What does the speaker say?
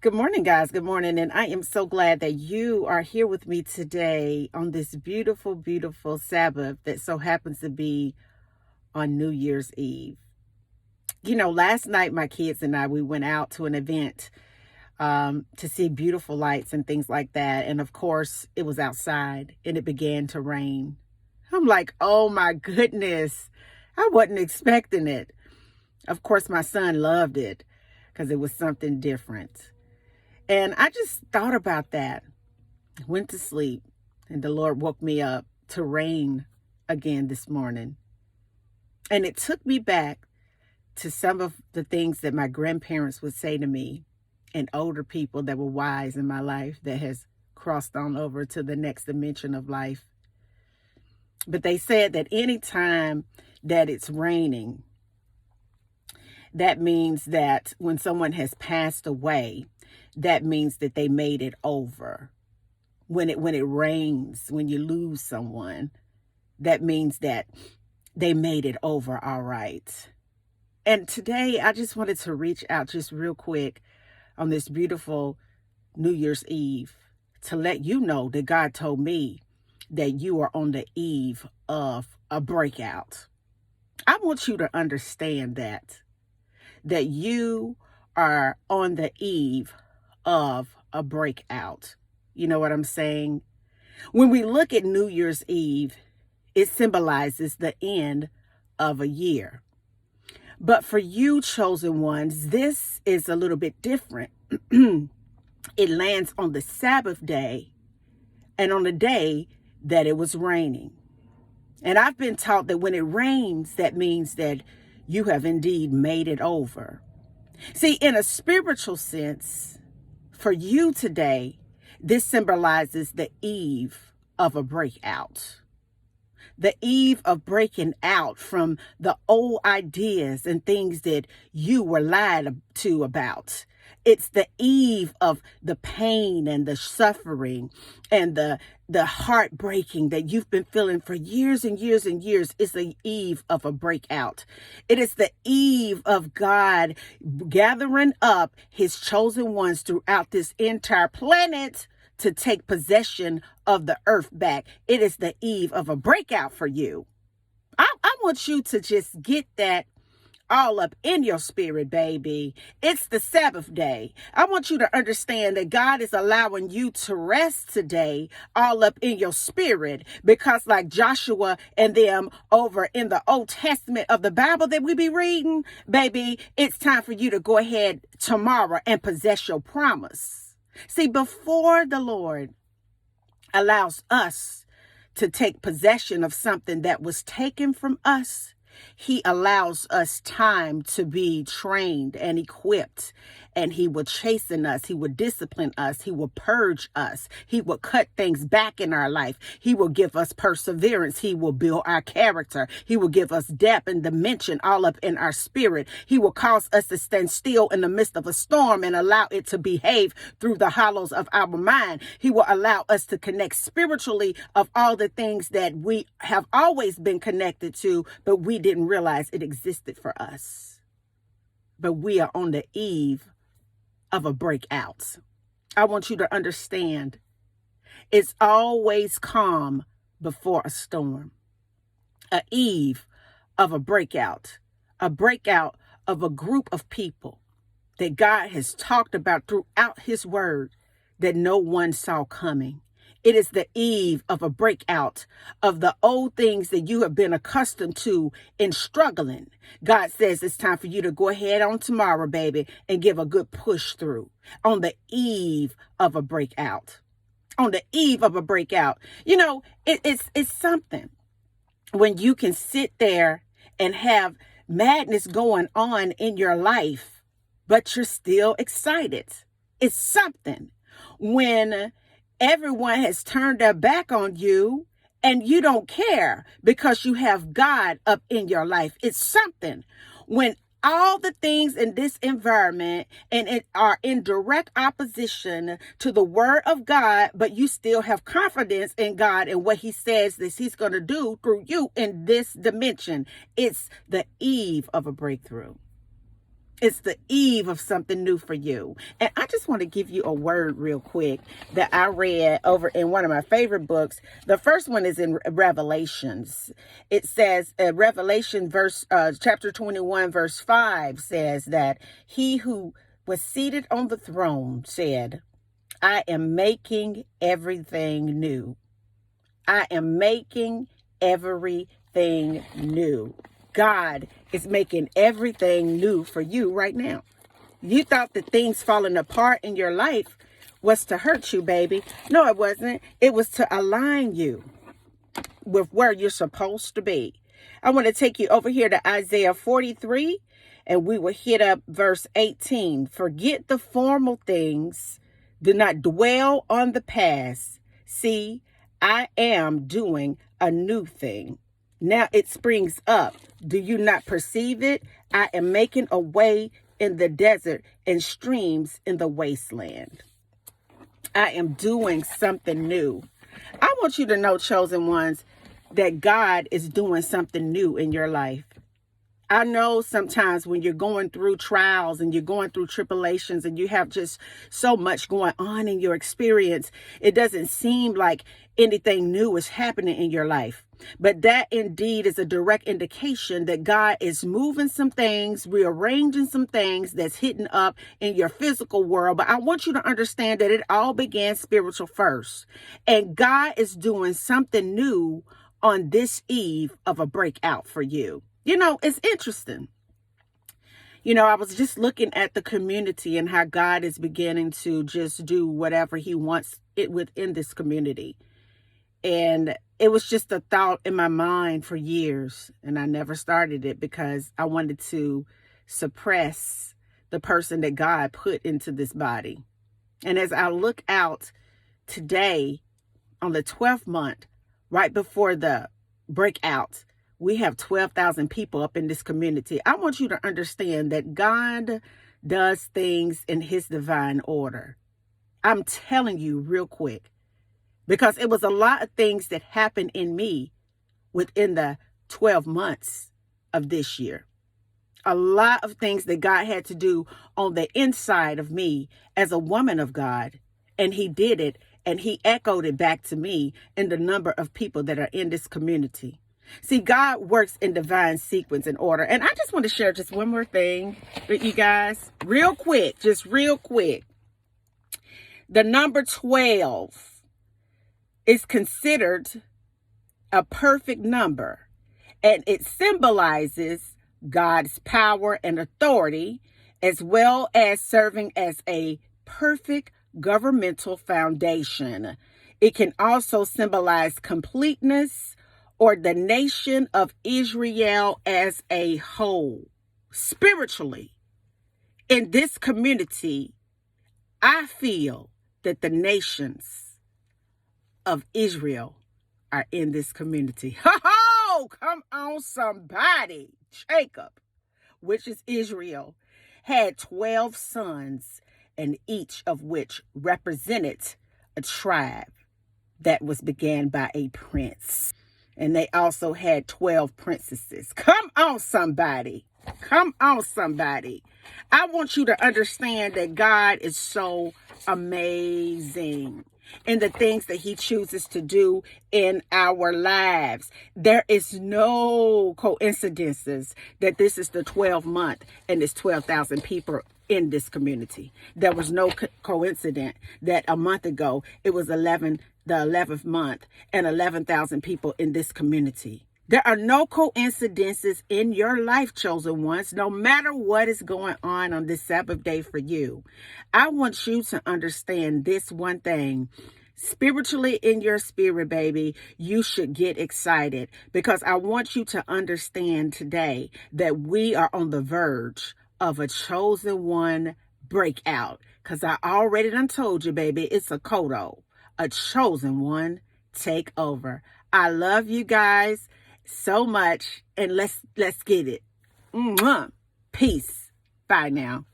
Good morning, guys. Good morning. And I am so glad that you are here with me today on this beautiful, beautiful Sabbath that so happens to be on New Year's Eve. Last night, my kids and we went out to an event to see beautiful lights and things like that. And of course, it was outside and it began to rain. I'm like, oh my goodness, I wasn't expecting it. Of course, my son loved it because it was something different. And I just thought about that, went to sleep, and the Lord woke me up to rain again this morning. And it took me back to some of the things that my grandparents would say to me and older people that were wise in my life that has crossed on over to the next dimension of life. But they said that any time that it's raining, that means that when someone has passed away, that means that they made it over. When it rains, when you lose someone, that means that they made it over all right. And today I just wanted to reach out just real quick on this beautiful New Year's Eve to let you know that God told me that you are on the eve of a breakout. I want you to understand that you are on the eve of a breakout. You know what I'm saying? When we look at New Year's Eve, it symbolizes the end of a year. But for you chosen ones, this is a little bit different. It lands on the Sabbath day and on the day that it was raining. And I've been taught that when it rains, that means that you have indeed made it over. See, in a spiritual sense, for you today, this symbolizes the eve of a breakout. The eve of breaking out from the old ideas and things that you were lied to about. It's the eve of the pain and the suffering and the heartbreaking that you've been feeling for years and years and years. It's the eve of a breakout. It is the eve of God gathering up his chosen ones throughout this entire planet to take possession of the earth back. It is the eve of a breakout for you. I want you to just get that all up in your spirit, baby. It's the Sabbath day. I want you to understand that God is allowing you to rest today all up in your spirit, because like Joshua and them over in the Old Testament of the Bible that we be reading, baby, it's time for you to go ahead tomorrow and possess your promise. See, before the Lord allows us to take possession of something that was taken from us, he allows us time to be trained and equipped, and he will chasten us. He will discipline us. He will purge us. He will cut things back in our life. He will give us perseverance. He will build our character. He will give us depth and dimension all up in our spirit. He will cause us to stand still in the midst of a storm and allow it to behave through the hollows of our mind. He will allow us to connect spiritually of all the things that we have always been connected to, but we didn't realize it existed for us. But we are on the eve of a breakout. I want you to understand, it's always calm before a storm. A eve of a breakout of a group of people that God has talked about throughout his word that no one saw coming. It is the eve of a breakout of the old things that you have been accustomed to in struggling. God says it's time for you to go ahead on tomorrow, baby, and give a good push through on the eve of a breakout. On the eve of a breakout. It's something when you can sit there and have madness going on in your life, but you're still excited. It's something when everyone has turned their back on you and you don't care because you have God up in your life. It's something when all the things in this environment and it are in direct opposition to the word of God, but you still have confidence in God and what he says that he's going to do through you in this dimension. It's the eve of a breakthrough. It's the eve of something new for you. And I just want to give you a word real quick that I read over in one of my favorite books. The first one is in Revelations. It says, Revelation chapter 21, verse 5 says that he who was seated on the throne said, I am making everything new. I am making everything new. God is making everything new for you right now. You thought that things falling apart in your life was to hurt you, baby. No, it wasn't. It was to align you with where you're supposed to be. I want to take you over here to Isaiah 43, and we will hit up verse 18. Forget the formal things. Do not dwell on the past. See, I am doing a new thing. Now it springs up. Do you not perceive it? I am making a way in the desert and streams in the wasteland. I am doing something new. I want you to know, chosen ones, that God is doing something new in your life. I know sometimes when you're going through trials and you're going through tribulations and you have just so much going on in your experience, it doesn't seem like anything new is happening in your life. But that indeed is a direct indication that God is moving some things, rearranging some things that's hidden up in your physical world. But I want you to understand that it all began spiritual first. And God is doing something new on this eve of a breakout for you. You know, it's interesting. You know, I was just looking at the community and how God is beginning to just do whatever he wants it within this community. And it was just a thought in my mind for years. And I never started it because I wanted to suppress the person that God put into this body. And as I look out today on the 12th month, right before the breakout, we have 12,000 people up in this community. I want you to understand that God does things in his divine order. I'm telling you real quick, because it was a lot of things that happened in me within the 12 months of this year. A lot of things that God had to do on the inside of me as a woman of God. And he did it, and he echoed it back to me in the number of people that are in this community. See, God works in divine sequence and order. And I just want to share just one more thing with you guys real quick, just real quick. The number 12 is considered a perfect number, and it symbolizes God's power and authority, as well as serving as a perfect governmental foundation. It can also symbolize completeness, or the nation of Israel as a whole. Spiritually, in this community, I feel that the nations of Israel are in this community. Ho! Come on, somebody. Jacob, which is Israel, had 12 sons, and each of which represented a tribe that was began by a prince. And they also had 12 princesses. Come on, somebody. Come on, somebody. I want you to understand that God is so amazing in the things that he chooses to do in our lives. There is no coincidences that this is the 12th month and there's 12,000 people in this community. There was no coincidence that a month ago it was the 11th month and 11,000 people in this community. There are no coincidences in your life, chosen ones, no matter what is going on this Sabbath day for you. I want you to understand this one thing. Spiritually, in your spirit, baby, you should get excited, because I want you to understand today that we are on the verge of a chosen one breakout. Because I already done told you, baby, it's a kodo, a chosen one take over. I love you guys so much, and let's get it. Peace. Bye now.